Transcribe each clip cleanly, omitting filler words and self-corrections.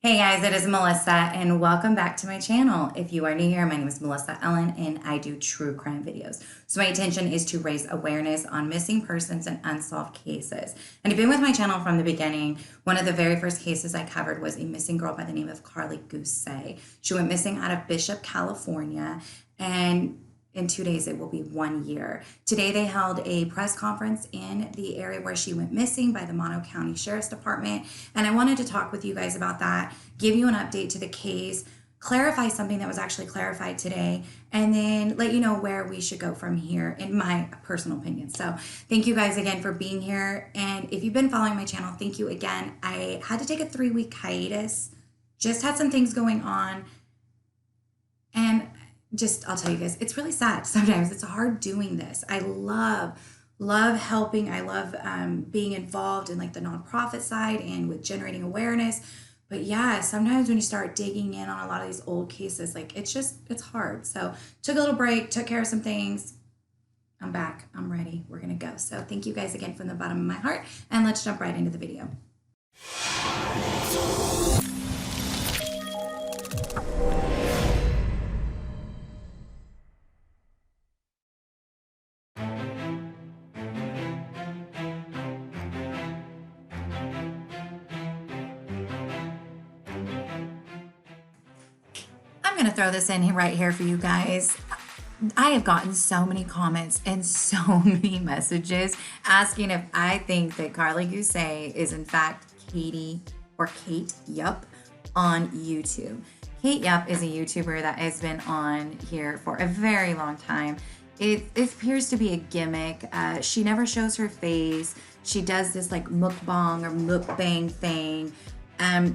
Hey guys, it is Melissa and welcome back to my channel. If you are new here, my name is Melissa Ellen and I do true crime videos. So my intention is to raise awareness on missing persons and unsolved cases. And if you've been with my channel from the beginning, one of the very first cases I covered was a missing girl by the name of Karlie Guse. She went missing out of Bishop, California, and in 2 days, it will be 1 year. Today, they held a press conference in the area where she went missing by the Mono County Sheriff's Department. And I wanted to talk with you guys about that, give you an update to the case, clarify something that was actually clarified today, and then let you know where we should go from here, in my personal opinion. So thank you guys again for being here. And if you've been following my channel, thank you again. I had to take a 3-week hiatus, just had some things going on. And I'll tell you guys, it's really sad. Sometimes it's hard doing this. I love helping. I love being involved in like the nonprofit side and with generating awareness. But yeah, sometimes when you start digging in on a lot of these old cases, like it's hard. So took a little break, took care of some things. I'm back. I'm ready. We're going to go. So thank you guys again from the bottom of my heart. And let's jump right into the video. I'm going to throw this in right here for you guys. I have gotten so many comments and so many messages asking if I think that Karlie Guse is in fact Katie or Kate Yup on YouTube. Kate Yup is a YouTuber that has been on here for a very long time. It appears to be a gimmick. She never shows her face. She does this like mukbang or mukbang thing.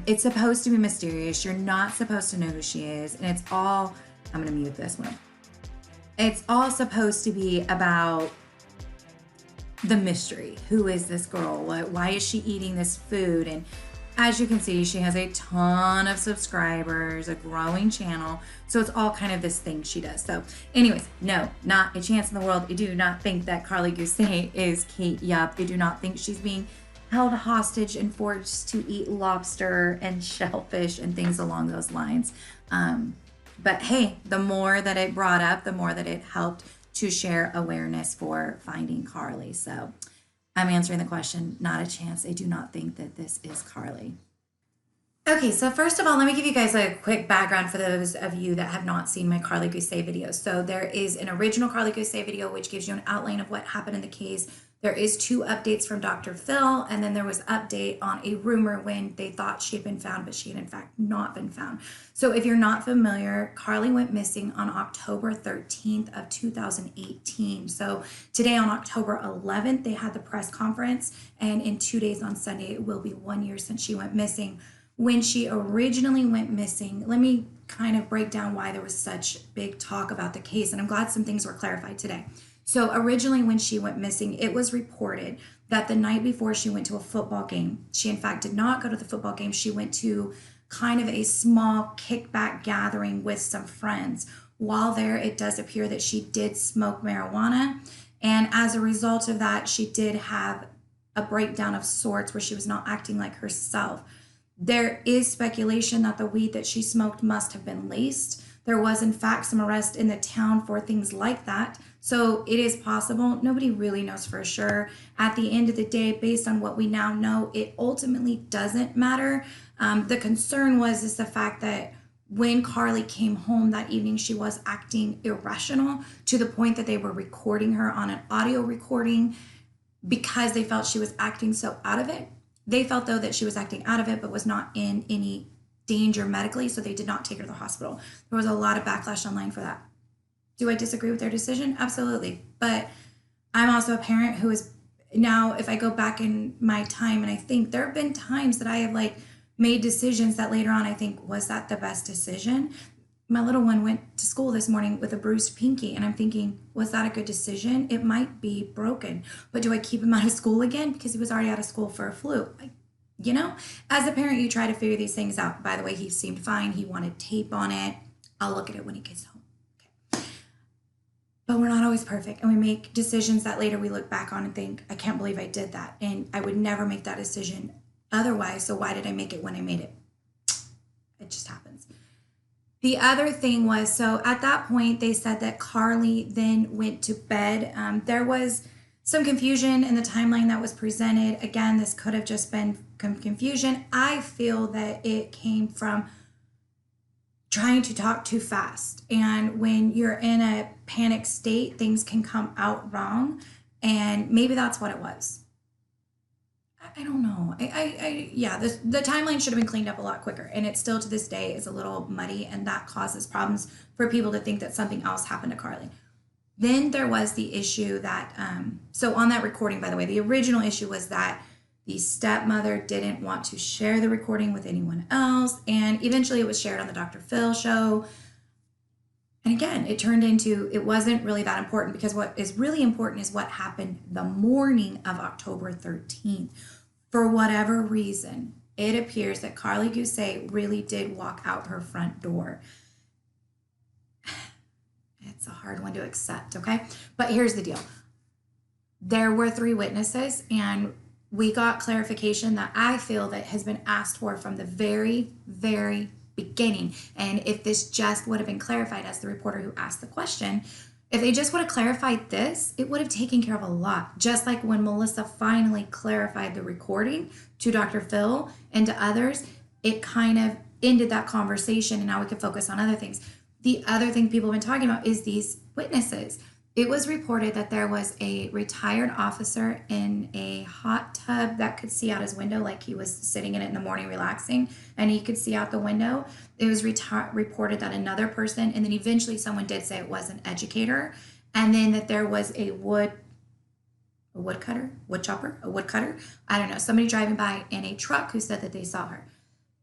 It's supposed to be mysterious. You're not supposed to know who she is. And it's all, I'm going to mute this one. It's all supposed to be about the mystery. Who is this girl? Why is she eating this food? And as you can see, she has a ton of subscribers, a growing channel. So it's all kind of this thing she does. So anyways, no, not a chance in the world. I do not think that Karlie Guse is Kate Yup. I do not think she's being held hostage and forced to eat lobster and shellfish and things along those lines. But hey, the more that it brought up, the more that it helped to share awareness for finding Karlie. So I'm answering the question, not a chance. I do not think that this is Karlie. Okay, so first of all, let me give you guys a quick background for those of you that have not seen my Karlie Guse video. So there is an original Karlie Guse video, which gives you an outline of what happened in the case. There is 2 updates from Dr. Phil, and then there was update on a rumor when they thought she had been found, but she had in fact not been found. So if you're not familiar, Karlie went missing on October 13th of 2018. So today on October 11th, they had the press conference, and in 2 days on Sunday, it will be 1 year since she went missing. When she originally went missing, let me kind of break down why there was such big talk about the case, and I'm glad some things were clarified today. So originally when she went missing, it was reported that the night before she went to a football game, she in fact did not go to the football game. She went to kind of a small kickback gathering with some friends. While there, it does appear that she did smoke marijuana. And as a result of that, she did have a breakdown of sorts where she was not acting like herself. There is speculation that the weed that she smoked must have been laced. There was, in fact, some arrest in the town for things like that. So it is possible. Nobody really knows for sure. At the end of the day, based on what we now know, it ultimately doesn't matter. The concern is the fact that when Karlie came home that evening, she was acting irrational to the point that they were recording her on an audio recording because they felt she was acting so out of it. They felt, though, that she was acting out of it but was not in any danger medically, so they did not take her to the hospital. There was a lot of backlash online for that. Do I disagree with their decision? Absolutely. But I'm also a parent who is now, if I go back in my time, and I think there have been times that I have like made decisions that later on I think, was that the best decision? My little one went to school this morning with a bruised pinky, and I'm thinking, was that a good decision? It might be broken, but do I keep him out of school again because he was already out of school for a flu? You know, as a parent, you try to figure these things out. By the way, he seemed fine. He wanted tape on it. I'll look at it when he gets home. Okay. But we're not always perfect. And we make decisions that later we look back on and think, I can't believe I did that. And I would never make that decision otherwise. So why did I make it when I made it? The other thing was, so at that point, they said that Karlie then went to bed. There was some confusion in the timeline that was presented. Again, this could have just been confusion. I feel that it came from trying to talk too fast. And when you're in a panic state, things can come out wrong. And maybe that's what it was. I don't know. Yeah, the timeline should have been cleaned up a lot quicker. And it still to this day is a little muddy, and that causes problems for people to think that something else happened to Karlie. Then there was the issue that, so on that recording, by the way, the original issue was that the stepmother didn't want to share the recording with anyone else. And eventually it was shared on the Dr. Phil show. And again, it turned into, it wasn't really that important, because what is really important is what happened the morning of October 13th. For whatever reason, it appears that Karlie Guse really did walk out her front door. It's a hard one to accept, okay? But here's the deal. There were 3 witnesses, and we got clarification that I feel that has been asked for from the very, very beginning. And if this just would have been clarified, as the reporter who asked the question, if they just would have clarified this, it would have taken care of a lot. Just like when Melissa finally clarified the recording to Dr. Phil and to others, it kind of ended that conversation, and now we can focus on other things. The other thing people have been talking about is these witnesses. It was reported that there was a retired officer in a hot tub that could see out his window, like he was sitting in it in the morning relaxing, and he could see out the window. It was reported that another person, and then eventually someone did say it was an educator, and then that there was a woodcutter, I don't know, somebody driving by in a truck who said that they saw her.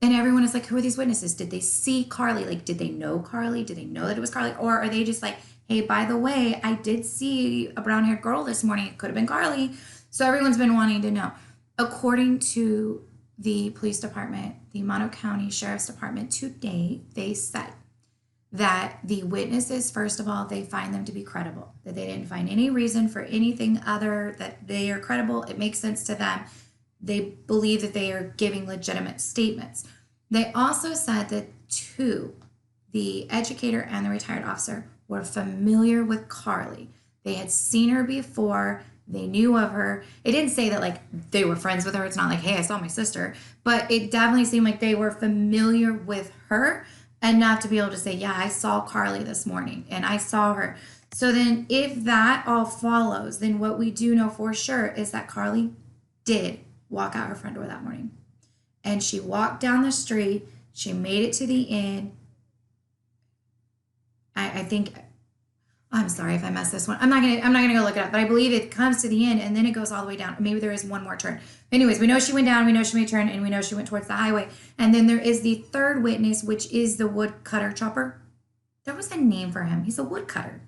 And everyone is like, who are these witnesses? Did they see Karlie? Like, did they know Karlie? Did they know that it was Karlie? Or are they just like, hey, by the way, I did see a brown-haired girl this morning. It could have been Karlie. So everyone's been wanting to know. According to the police department, the Mono County Sheriff's Department today, they said that the witnesses, first of all, they find them to be credible, that they didn't find any reason for anything other, that they are credible. It makes sense to them. They believe that they are giving legitimate statements. They also said that 2, the educator and the retired officer, were familiar with Karlie. They had seen her before. They knew of her. It didn't say that like they were friends with her. It's not like, hey, I saw my sister. But it definitely seemed like they were familiar with her enough to be able to say, yeah, I saw Karlie this morning and I saw her. So then if that all follows, then what we do know for sure is that Karlie did walk out her front door that morning. And she walked down the street. She made it to the inn. I think, I'm sorry if I messed this one. I'm not gonna go look it up, but I believe it comes to the end and then it goes all the way down. Maybe there is one more turn. Anyways, we know she went down, we know she made a turn, and we know she went towards the highway. And then there is the 3rd witness, which is the woodcutter chopper. There was a name for him. He's a woodcutter.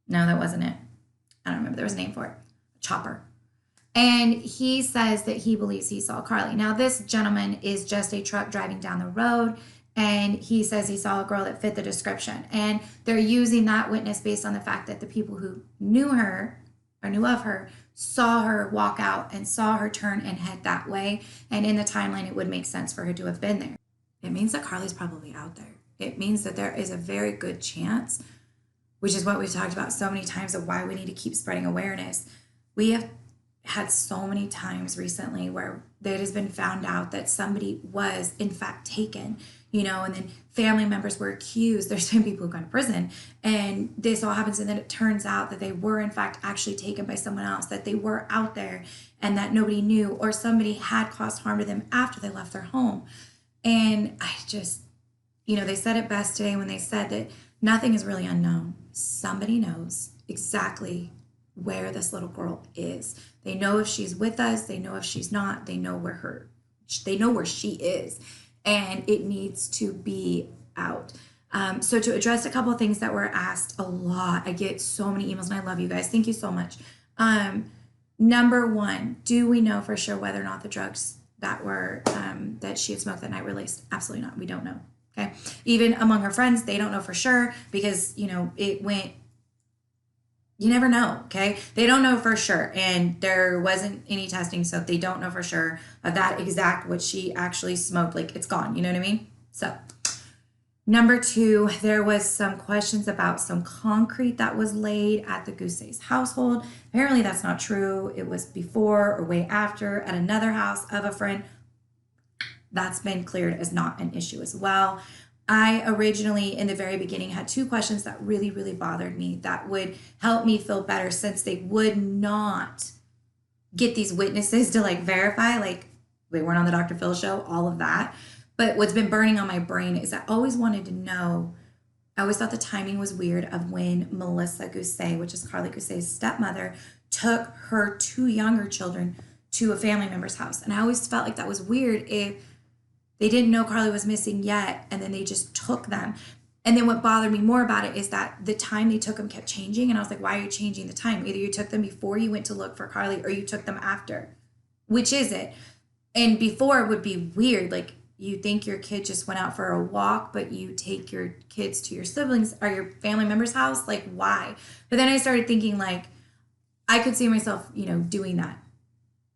No, that wasn't it. I don't remember. There was a name for it. Chopper. And he says that he believes he saw Karlie. Now, this gentleman is just a truck driving down the road, and he says he saw a girl that fit the description. And they're using that witness based on the fact that the people who knew her or knew of her saw her walk out and saw her turn and head that way. And in the timeline, it would make sense for her to have been there. It means that Karlie's probably out there. It means that there is a very good chance, which is what we've talked about so many times of why we need to keep spreading awareness. We have had so many times recently where it has been found out that somebody was in fact taken, and then family members were accused. There's been people who've gone to prison, and this all happens, and then it turns out that they were in fact actually taken by someone else, that they were out there and that nobody knew, or somebody had caused harm to them after they left their home. And I just, they said it best today when they said that nothing is really unknown. Somebody knows exactly where this little girl is. They know if she's with us. They know if she's not. They know where she is, and it needs to be out. So to address a couple of things that were asked a lot, I get so many emails, and I love you guys. Thank you so much. Number 1, do we know for sure whether or not the drugs that were that she had smoked that night were laced? Absolutely not. We don't know. Okay. Even among her friends, they don't know for sure because it went. You never know, okay? They don't know for sure, and there wasn't any testing, so they don't know for sure of that exact what she actually smoked. Like, it's gone, you know what I mean? So, Number two, there was some questions about some concrete that was laid at the Guse's household. Apparently that's not true. It was before or way after at another house of a friend. That's been cleared as not an issue as well. I originally, in the very beginning, had two questions that really, really bothered me that would help me feel better, since they would not get these witnesses to like verify, like they weren't on the Dr. Phil show, all of that. But what's been burning on my brain is I always wanted to know, I always thought the timing was weird of when Melissa Guse, which is Karlie Guse's stepmother, took her two younger children to a family member's house. And I always felt like that was weird if they didn't know Karlie was missing yet, and then they just took them. And then what bothered me more about it is that the time they took them kept changing. And I was like, why are you changing the time? Either you took them before you went to look for Karlie, or you took them after. Which is it? And before would be weird. Like, you think your kid just went out for a walk, but you take your kids to your siblings or your family member's house. Like, why? But then I started thinking, like, I could see myself, doing that.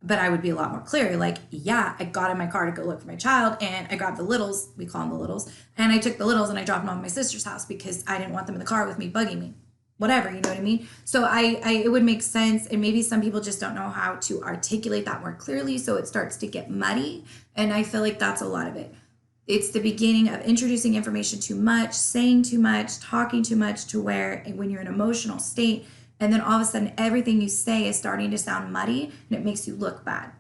But I would be a lot more clear. Like, yeah, I got in my car to go look for my child, and I grabbed the littles, we call them the littles, and I took the littles and I dropped them off at my sister's house because I didn't want them in the car with me bugging me. Whatever, you know what I mean? So it would make sense, and maybe some people just don't know how to articulate that more clearly, so it starts to get muddy, and I feel like that's a lot of it. It's the beginning of introducing information too much, saying too much, talking too much, to where when you're in an emotional state, and then all of a sudden everything you say is starting to sound muddy, and it makes you look bad.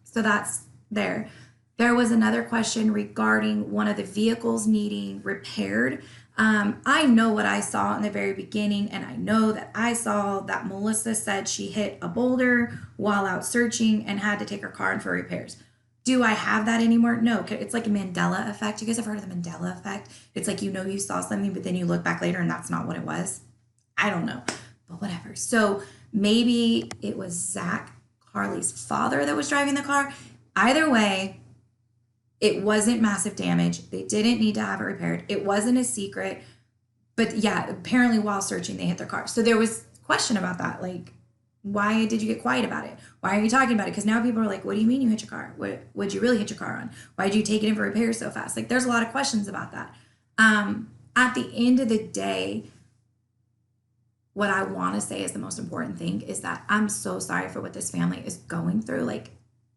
So that's there. There was another question regarding one of the vehicles needing repaired. I know what I saw in the very beginning, and I know that I saw that Melissa said she hit a boulder while out searching and had to take her car in for repairs. Do I have that anymore? No. It's like a Mandela effect. You guys have heard of the Mandela effect? It's like, you saw something, but then you look back later and that's not what it was. I don't know, but whatever. So maybe it was Zach, Karlie's father, that was driving the car. Either way, it wasn't massive damage. They didn't need to have it repaired. It wasn't a secret. But yeah, apparently while searching, they hit their car. So there was question about that. Like, why did you get quiet about it? Why are you talking about it? Because now people are like, what do you mean you hit your car? What'd you really hit your car on? Why did you take it in for repairs so fast? Like, there's a lot of questions about that. At the end of the day, what I want to say is the most important thing is that I'm so sorry for what this family is going through. Like,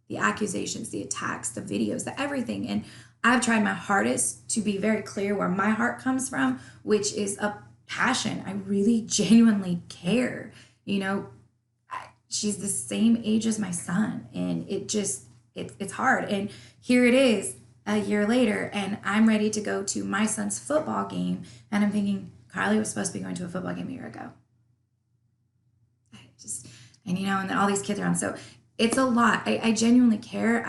the accusations, the attacks, the videos, the everything. And I've tried my hardest to be very clear where my heart comes from, which is a passion. I really genuinely care. She's the same age as my son, and it's hard. And here it is a year later, and I'm ready to go to my son's football game. And I'm thinking, Karlie was supposed to be going to a football game a year ago. And then all these kids are on. So it's a lot. I genuinely care.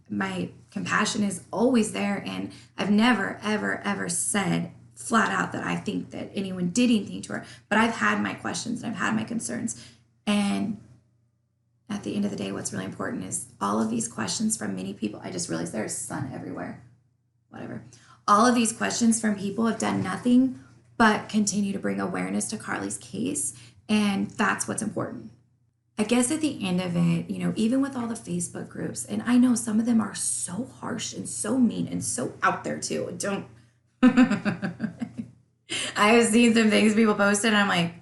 My compassion is always there. And I've never, ever, ever said flat out that I think that anyone did anything to her. But I've had my questions and I've had my concerns. And at the end of the day, what's really important is all of these questions from many people. I just realized there's sun everywhere. Whatever. All of these questions from people have done nothing but continue to bring awareness to Karlie's case. And that's what's important. I guess at the end of it, even with all the Facebook groups, and I know some of them are so harsh and so mean and so out there too. Don't. I have seen some things people posted, and I'm like,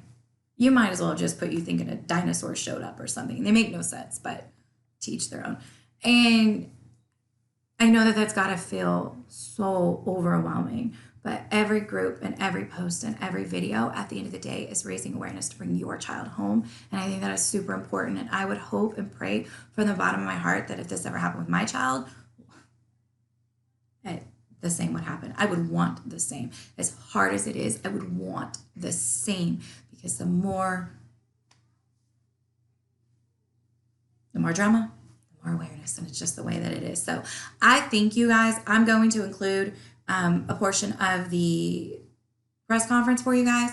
you might as well just put you thinking a dinosaur showed up or something. They make no sense, but to each their own. And I know that that's got to feel so overwhelming. But every group and every post and every video at the end of the day is raising awareness to bring your child home. And I think that is super important. And I would hope and pray from the bottom of my heart that if this ever happened with my child, the same would happen. I would want the same. As hard as it is, I would want the same. Because the more drama, the more awareness. And it's just the way that it is. So I thank you guys. I'm going to include a portion of the press conference for you guys.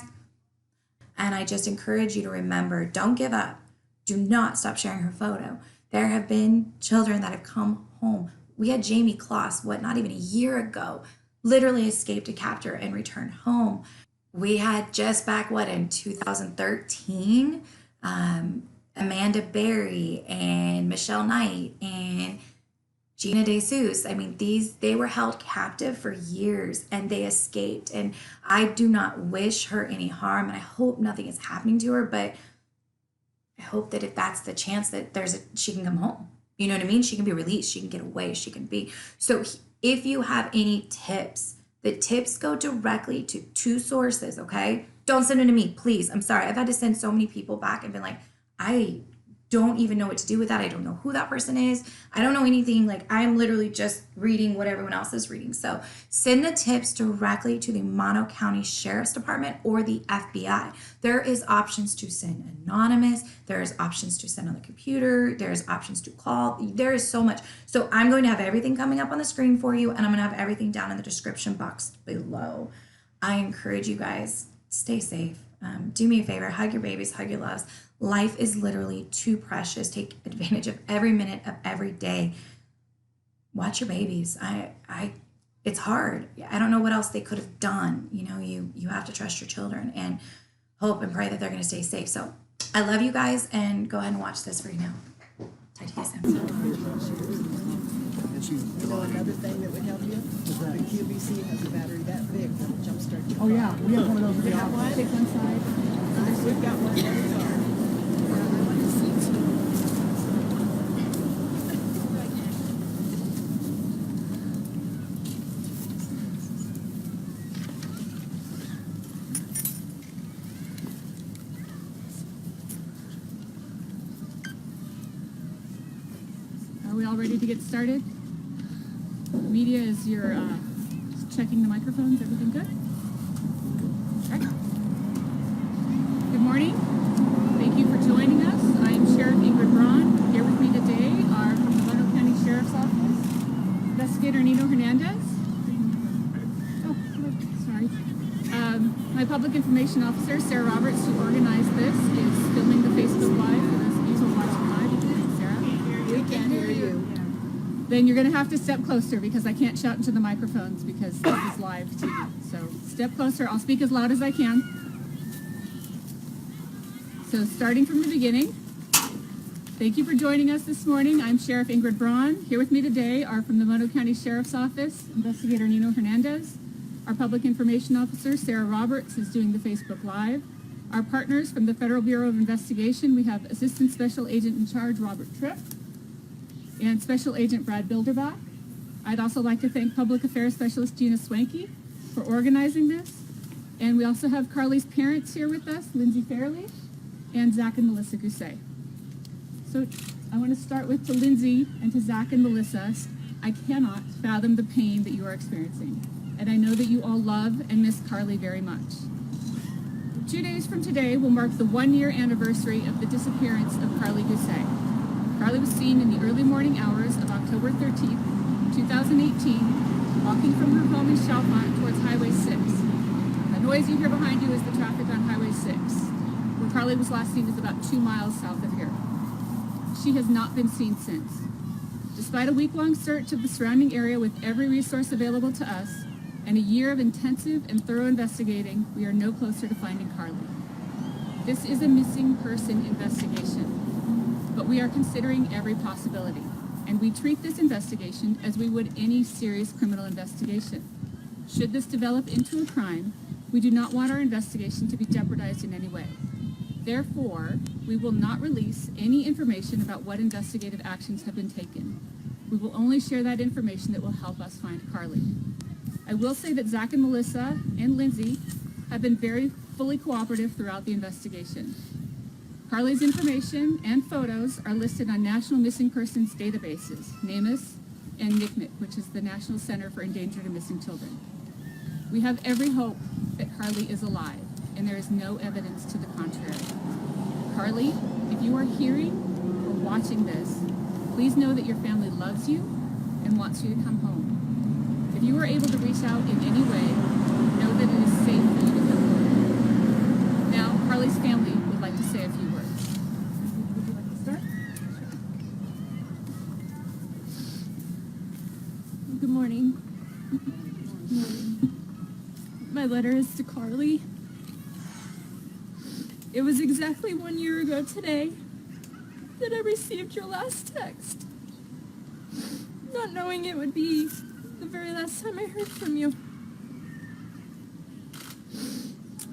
And I just encourage you to remember, don't give up. Do not stop sharing her photo. There have been children that have come home. We had Jamie Kloss, not even a year ago, literally escaped a captor and returned home. We had just back, in 2013, Amanda Berry and Michelle Knight, and Gina DeSuze. I mean, they were held captive for years and they escaped. And I do not wish her any harm, and I hope nothing is happening to her, but I hope that if that's the chance that she can come home. You know what I mean? She can be released, she can get away, she can be. So if you have any tips, the tips go directly to two sources, okay? Don't send them to me, please. I'm sorry. I've had to send so many people back and been like, I don't even know what to do with that. I don't know who that person is. I don't know anything. Like, I'm literally just reading what everyone else is reading. So send the tips directly to the Mono County Sheriff's Department or the FBI. There is options to send anonymous. There's options to send on the computer. There's options to call. There is so much. So I'm going to have everything coming up on the screen for you, and I'm going to have everything down in the description box below. I encourage you guys, stay safe. Do me a favor, hug your babies, hug your loves. Life is literally too precious. Take advantage of every minute of every day. Watch your babies. It's hard. I don't know what else they could have done. You know, you have to trust your children and hope and pray that they're going to stay safe. So I love you guys, and go ahead and watch this right now. Talk to you soon. You know, another thing that would help you? The QVC has a battery that big that'll jumpstart your car. Oh yeah, we have one of those. We have one? Take one side. We've got one in every car. Are we all ready to get started? Media, is your checking the microphones? Everything good? Okay. Good morning. Thank you for joining us. I am Sheriff Ingrid Braun. Here with me today are from the Mono County Sheriff's Office, Investigator Nino Hernandez. Oh, sorry. My Public Information Officer, Sarah Roberts, who organized this, is filming the Facebook Live for those of you who are watching live. Sarah? We can't hear you. Then you're going to have to step closer because I can't shout into the microphones because this is live TV. So step closer. I'll speak as loud as I can. So starting from the beginning, thank you for joining us this morning. I'm Sheriff Ingrid Braun. Here with me today are from the Mono County Sheriff's Office, Investigator Nino Hernandez. Our Public Information Officer, Sarah Roberts, is doing the Facebook Live. Our partners from the Federal Bureau of Investigation, we have Assistant Special Agent in Charge, Robert Tripp, and Special Agent Brad Bilderbach. I'd also like to thank Public Affairs Specialist Gina Swanky for organizing this. And we also have Karlie's parents here with us, Lindsay Fairley and Zac and Melissa Guse. So I want to start with to Lindsay and to Zac and Melissa. I cannot fathom the pain that you are experiencing. And I know that you all love and miss Karlie very much. 2 days from today will mark the 1-year anniversary of the disappearance of Karlie Guse. Karlie was seen in the early morning hours of October 13th, 2018, walking from her home in Chalfant towards Highway 6. The noise you hear behind you is the traffic on Highway 6. Where Karlie was last seen is about 2 miles south of here. She has not been seen since. Despite a week-long search of the surrounding area with every resource available to us, and a year of intensive and thorough investigating, we are no closer to finding Karlie. This is a missing person investigation, but we are considering every possibility, and we treat this investigation as we would any serious criminal investigation. Should this develop into a crime, we do not want our investigation to be jeopardized in any way. Therefore, we will not release any information about what investigative actions have been taken. We will only share that information that will help us find Karlie. I will say that Zac and Melissa and Lindsay have been very fully cooperative throughout the investigation. Karlie's information and photos are listed on National Missing Persons databases, NamUs and NCMEC, which is the National Center for Endangered and Missing Children. We have every hope that Karlie is alive, and there is no evidence to the contrary. Karlie, if you are hearing or watching this, please know that your family loves you and wants you to come home. If you are able to reach out in any way, know that it is safe for you to come home. Now, Karlie's family would like to say a few words. Would you like to start? Good morning. Good morning. My letter is to Karlie. It was exactly 1 year ago today that I received your last text. not knowing it would be the very last time I heard from you.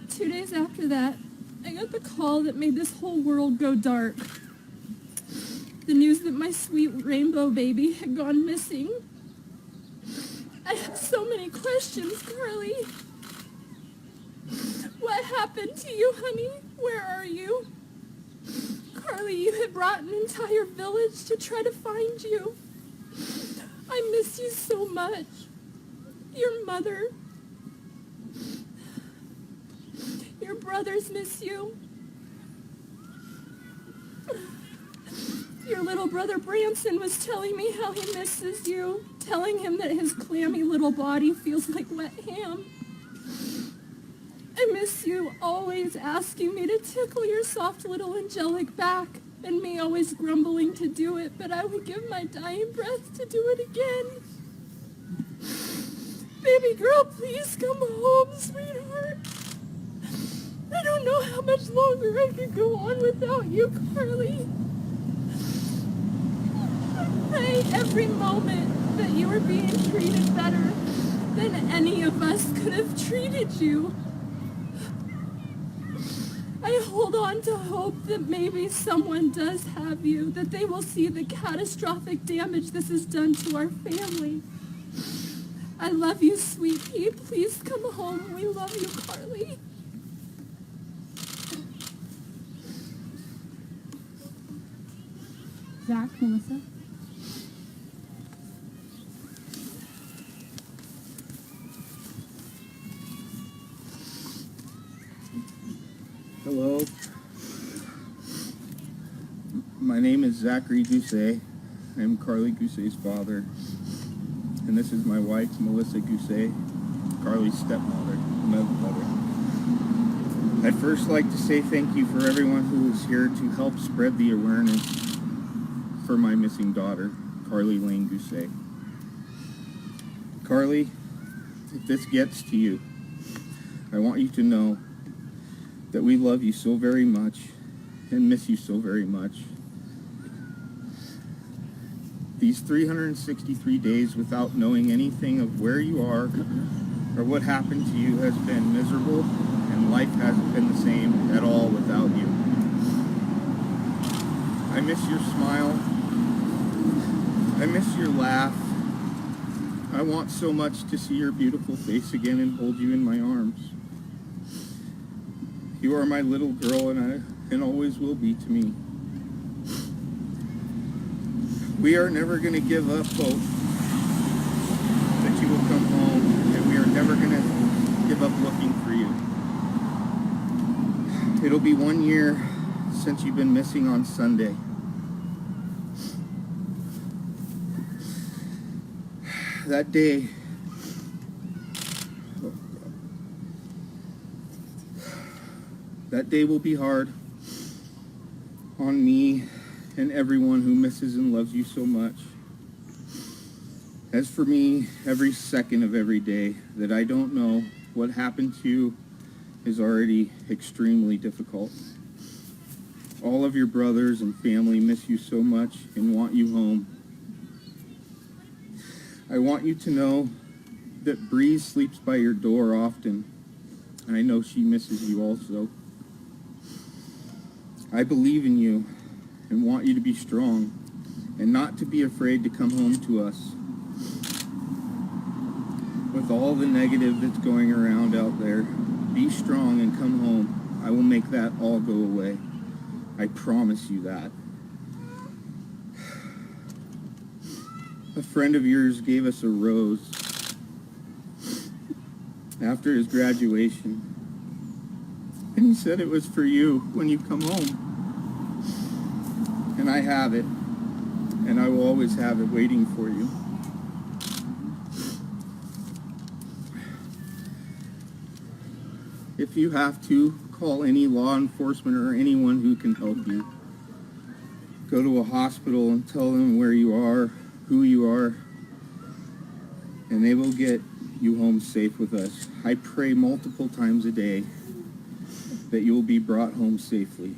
2 days after that, I got the call that made this whole world go dark. The news that my sweet rainbow baby had gone missing. I have so many questions, Karlie. What happened to you, honey? Where are you? Karlie, you had brought an entire village to try to find you. I miss you so much. Your mother. Your brothers miss you. Your little brother Branson was telling me how he misses you, telling him that his clammy little body feels like wet ham. I miss you always asking me to tickle your soft little angelic back, and me always grumbling to do it, but I would give my dying breath to do it again. Baby girl, please come home, sweetheart. I don't know how much longer I could go on without you, Karlie. I pray every moment that you are being treated better than any of us could have treated you. I hold on to hope that maybe someone does have you, that they will see the catastrophic damage this has done to our family. I love you, sweet pea. Please come home. We love you, Karlie. Zach, Melissa. Hello. My name is Zachary Guse. I'm Karlie Guse's father. And this is my wife, Melissa Guse, Karlie's stepmother, mother. I'd first like to say thank you for everyone who is here to help spread the awareness for my missing daughter, Karlie Lane Guse. Karlie, if this gets to you, I want you to know that we love you so very much and miss you so very much. These 363 days without knowing anything of where you are or what happened to you has been miserable, and life hasn't been the same at all without you. I miss your smile. I miss your laugh. I want so much to see your beautiful face again and hold you in my arms. You are my little girl, and always will be to me. We are never going to give up hope that you will come home, and we are never going to give up looking for you. It'll be 1 year since you've been missing on Sunday. That day, will be hard on me and everyone who misses and loves you so much. As for me, every second of every day that I don't know what happened to you is already extremely difficult. All of your brothers and family miss you so much and want you home. I want you to know that Breeze sleeps by your door often, and I know she misses you also. I believe in you and want you to be strong and not to be afraid to come home to us. With all the negative that's going around out there, be strong and come home. I will make that all go away. I promise you that. A friend of yours gave us a rose after his graduation, and he said it was for you when you come home. And I have it, and I will always have it waiting for you. If you have to, call any law enforcement or anyone who can help you. Go to a hospital and tell them where you are, who you are, and they will get you home safe with us. I pray multiple times a day that you will be brought home safely.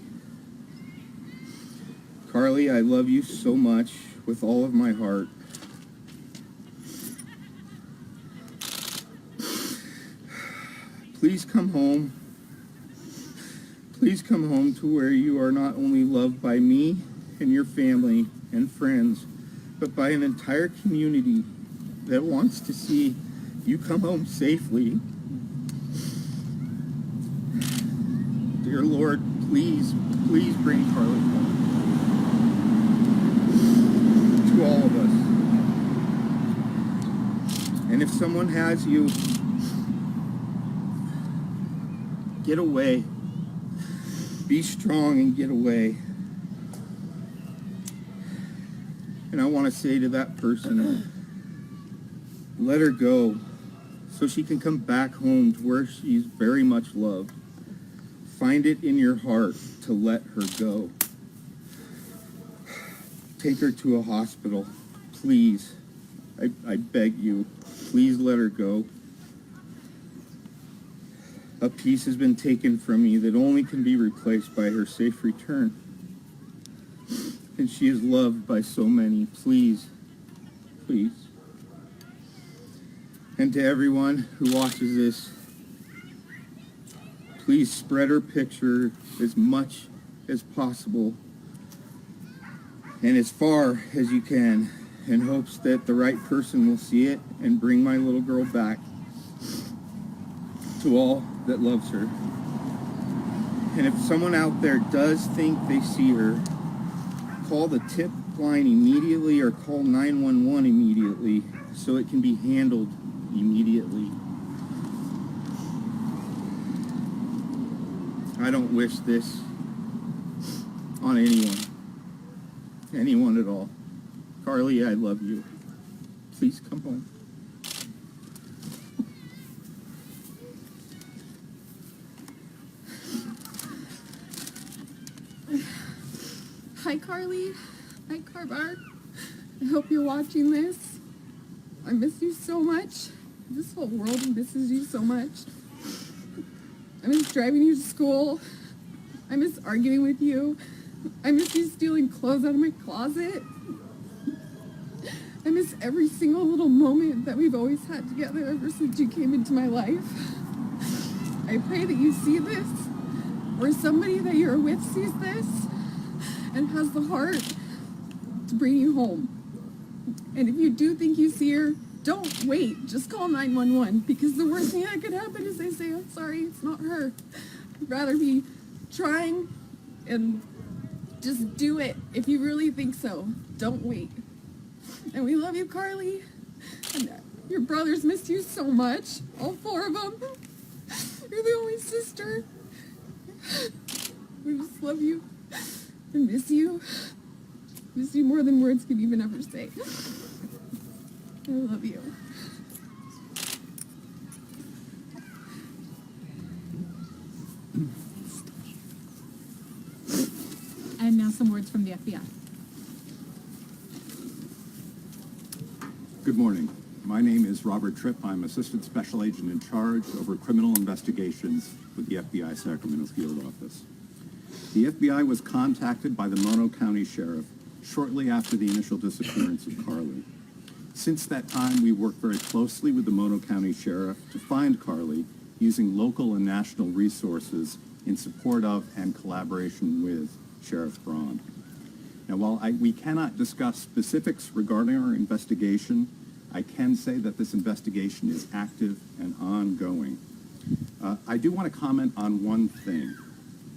Karlie, I love you so much with all of my heart. Please come home. Please come home to where you are not only loved by me and your family and friends, but by an entire community that wants to see you come home safely. Dear Lord, please, please bring Karlie home. To all of us. And if someone has you, get away. Be strong and get away. And I want to say to that person, let her go so she can come back home to where she's very much loved. Find it in your heart to let her go. Take her to a hospital, please. I beg you, please let her go. A piece has been taken from me that only can be replaced by her safe return. And she is loved by so many. Please, please. And to everyone who watches this, please spread her picture as much as possible and as far as you can, in hopes that the right person will see it and bring my little girl back. To all that loves her. And if someone out there does think they see her, call the tip line immediately or call 911 immediately so it can be handled immediately. I don't wish this on anyone at all. Karlie, I love you. Please come home. Hi, Karlie. Hi, Carbar. I hope you're watching this. I miss you so much. This whole world misses you so much. I miss driving you to school. I miss arguing with you. I miss you stealing clothes out of my closet. I miss every single little moment that we've always had together ever since you came into my life. I pray that you see this, or somebody that you're with sees this, and has the heart to bring you home. And if you do think you see her, don't wait. Just call 911, because the worst thing that could happen is they say, I'm sorry, it's not her. I'd rather be trying and just do it if you really think so. Don't wait. And we love you, Karlie. And your brothers miss you so much. All four of them. You're the only sister. We just love you. I miss you. Miss you more than words can even ever say. I love you. And now some words from the FBI. Good morning. My name is Robert Tripp. I'm Assistant Special Agent in charge over criminal investigations with the FBI Sacramento Field Office. The FBI was contacted by the Mono County Sheriff shortly after the initial disappearance of Karlie. Since that time, we worked very closely with the Mono County Sheriff to find Karlie using local and national resources in support of and collaboration with Sheriff Braun. Now, while we cannot discuss specifics regarding our investigation, I can say that this investigation is active and ongoing. I do want to comment on one thing.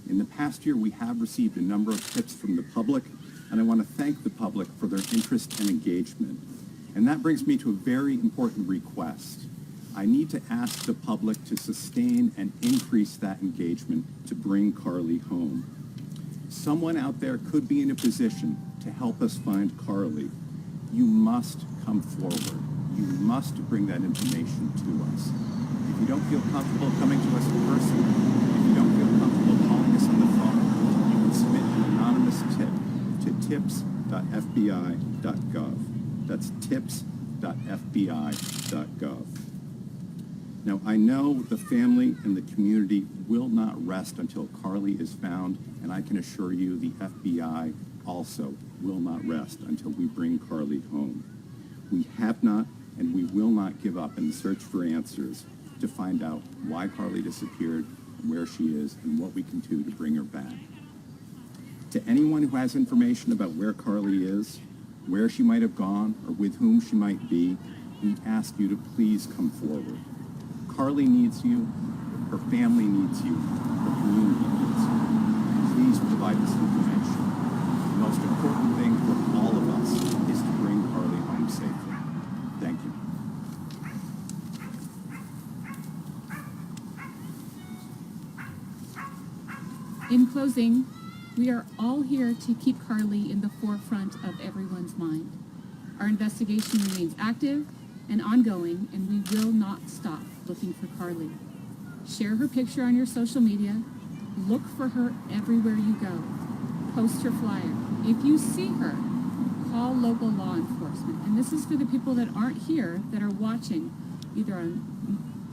In the past year, we have received a number of tips from the public, and I want to thank the public for their interest and engagement. And that brings me to a very important request. I need to ask the public to sustain and increase that engagement to bring Karlie home. Someone out there could be in a position to help us find Karlie. You must come forward. You must bring that information to us. If you don't feel comfortable coming to us in person, if you don't feel comfortable calling us on the phone, you can submit an anonymous tip to tips.fbi.gov. That's tips.fbi.gov. Now, I know the family and the community will not rest until Karlie is found, and I can assure you the FBI also will not rest until we bring Karlie home. We have not and we will not give up in the search for answers. to find out why Karlie disappeared, where she is, and what we can do to bring her back. To anyone who has information about where Karlie is, where she might have gone, or with whom she might be, we ask you to please come forward. Karlie needs you, her family needs you, her community needs you. Please provide this information. The most important thing for all of us is to bring Karlie home safely. Thank you. In closing, we are all here to keep Karlie in the forefront of everyone's mind. Our investigation remains active and ongoing, and we will not stop looking for Karlie. Share her picture on your social media. Look for her everywhere you go. Post her flyer. If you see her, call local law enforcement. And this is for the people that aren't here, that are watching, either on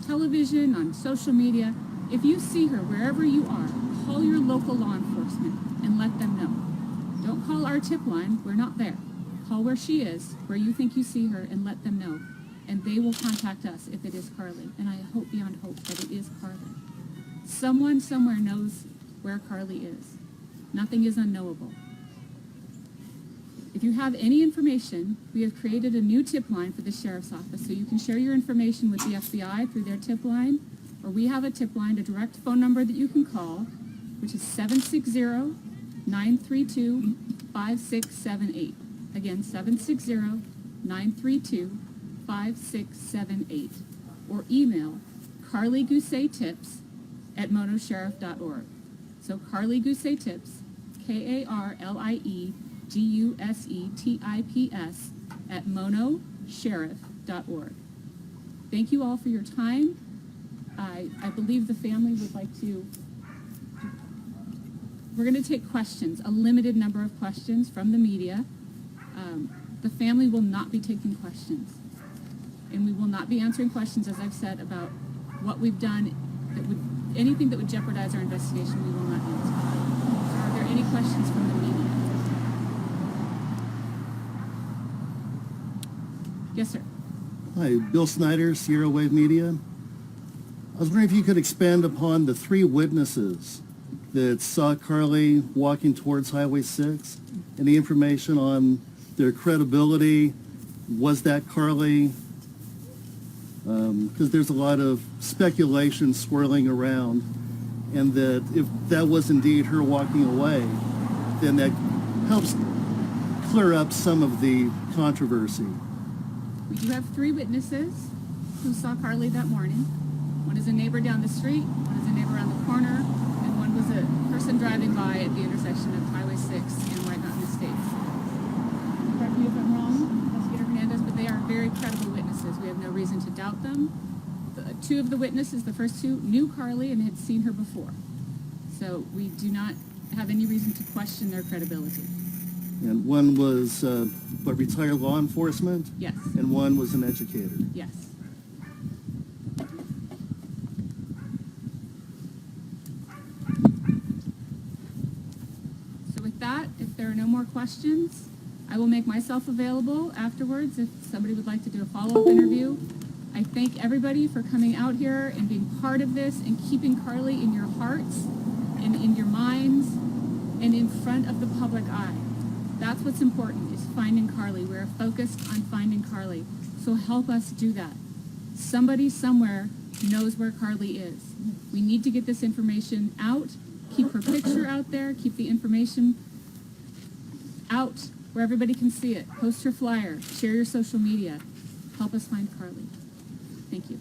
television, on social media. If you see her wherever you are, call your local law enforcement and let them know. Don't call our tip line. We're not there. Call where she is, where you think you see her, and let them know. And they will contact us if it is Karlie. And I hope beyond hope that it is Karlie. Someone somewhere knows where Karlie is. Nothing is unknowable. If you have any information, we have created a new tip line for the Sheriff's Office, so you can share your information with the FBI through their tip line, or we have a tip line, a direct phone number that you can call, which is 760-932-5678. Again, 760-932-5678. Or email Karlie Guse tips at monosheriff.org. So Karlie Guse tips, KarlieGusetips at monosheriff.org. Thank you all for your time. I believe the family would like to, we're going to take questions, a limited number of questions from the media. The family will not be taking questions. And we will not be answering questions, as I've said, about what we've done, that would, anything that would jeopardize our investigation, we will not answer. Are there any questions from the media? Yes, sir. Hi, Bill Snyder, Sierra Wave Media. I was wondering if you could expand upon the three witnesses that saw Karlie walking towards Highway 6. Any information on their credibility? Was that Karlie? Because there's a lot of speculation swirling around, and that if that was indeed her walking away, then that helps clear up some of the controversy. We do have three witnesses who saw Karlie that morning. One is a neighbor down the street, one is a neighbor around the corner, and one was a person driving by at the intersection of Highway 6 and White Mountain Estates. Correct me if I'm wrong, Investigator Hernandez, but they are very credible witnesses. We have no reason to doubt them. Two of the witnesses, the first two, knew Karlie and had seen her before. So we do not have any reason to question their credibility. And one was retired law enforcement? Yes. And one was an educator? Yes. So with that, if there are no more questions, I will make myself available afterwards if somebody would like to do a follow-up interview. I thank everybody for coming out here and being part of this and keeping Karlie in your hearts and in your minds and in front of the public eye. That's what's important, is finding Karlie. We're focused on finding Karlie. So help us do that. Somebody somewhere knows where Karlie is. We need to get this information out, keep her picture out there, keep the information out where everybody can see it. Post her flyer, share your social media. Help us find Karlie. Thank you.